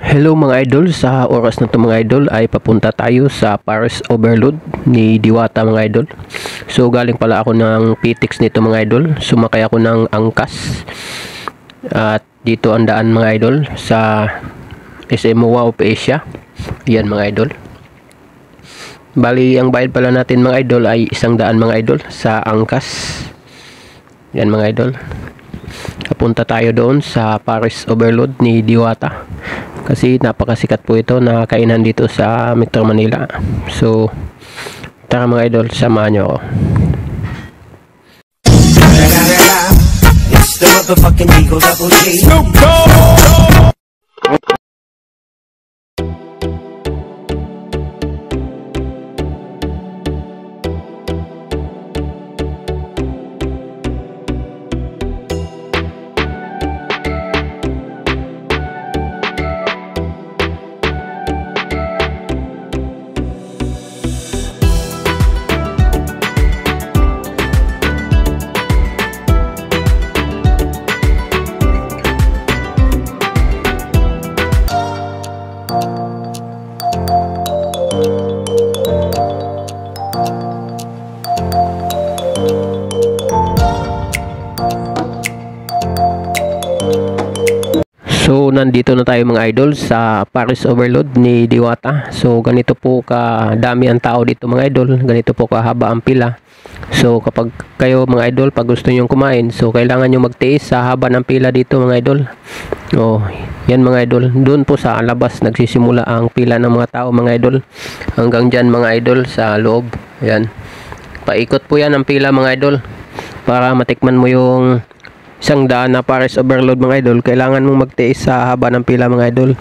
Hello mga idol, sa oras na to mga idol ay papunta tayo sa Paris Overload ni Diwata mga idol. So galing pala ako ng PTX nito mga idol, sumakay ako ng angkas. At dito ang daan mga idol sa SM Wow Asia. Yan mga idol. Bali ang bayad pala natin mga idol ay 100 mga idol sa angkas. Yan mga idol. Papunta tayo doon sa Paris Overload ni Diwata. Kasi napakasikat po ito na kainan dito sa Metro Manila. So, tara mga idol, samahan nyo ako. It's the motherfucking Eagle Double G. So, nandito na tayo mga idol sa Paris Overload ni Diwata. So, ganito po kadami ang tao dito mga idol. Ganito po kahaba ang pila. So, kapag kayo mga idol, pag gusto nyo kumain, so kailangan nyo magtiis sa haba ng pila dito mga idol. Oh, yan mga idol. Doon po sa labas nagsisimula ang pila ng mga tao mga idol. Hanggang dyan mga idol sa loob. Ayan. Paikot po yan ang pila mga idol. Para matikman mo yung 100 na Paris Overload mga idol, kailangan mong magtiis sa haba ng pila mga idol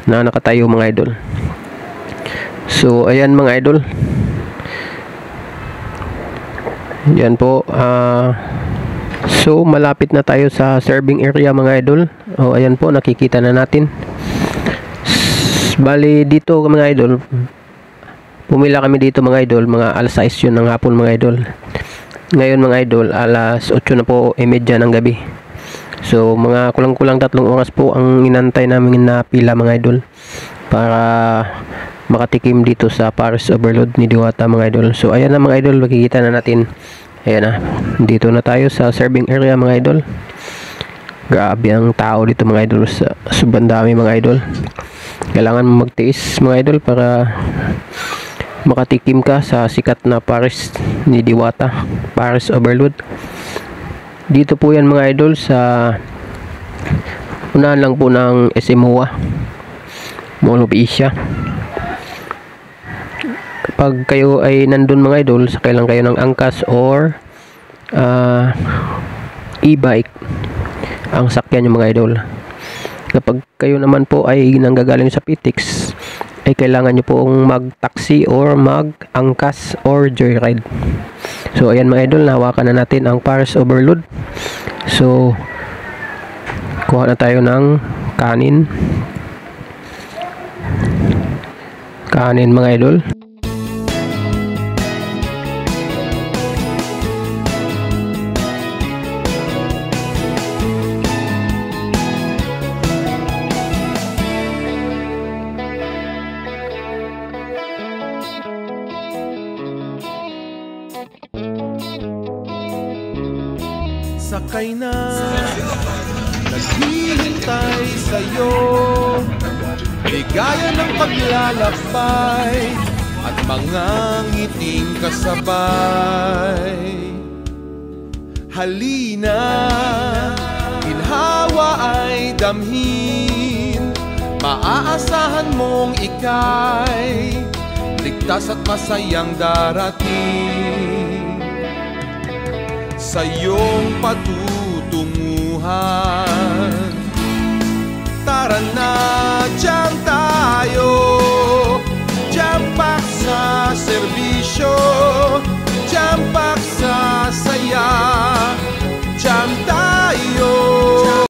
na nakatayo mga idol. So ayan mga idol, yan po. So malapit na tayo sa serving area mga idol. O ayan po, nakikita na natin. Bali dito mga idol, pumila kami dito mga idol, mga alas 6 yun ng hapon mga idol. Ngayon mga idol, alas 8 na po, medya ng gabi. So mga kulang-kulang 3 oras po ang inantay namin na pila mga idol para makatikim dito sa Paris Overload ni Diwata mga idol. So ayan na mga idol, makikita na natin. Ayan na, dito na tayo sa serving area mga idol. Grabe ang tao dito mga idol, sobrang dami mga idol. Kailangan mo magtiis mga idol para makatikim ka sa sikat na Paris ni Diwata, Paris Overload. Dito po yan mga idol sa unahan lang po ng SM MOA Mall of Asia. Kapag kayo ay nandun mga idol, sakay lang kayo ng angkas or e-bike ang sakyan nyo mga idol. Kapag kayo naman po ay nanggagaling sa PTX, ay kailangan nyo pong mag-taxi or mag-angkas or joyride. So ayan mga idol, nahawakan na natin ang Paris Overload. So kuha na tayo ng kanin mga idol. Sakay na, naghihintay sa'yo, ligaya ng paglalakbay at mga ngiting kasabay. Halina, ginhawa ay damhin, maaasahan mong ika'y ligtas at masayang darating sa iyong patutunguhan. Tara na, diyang tayo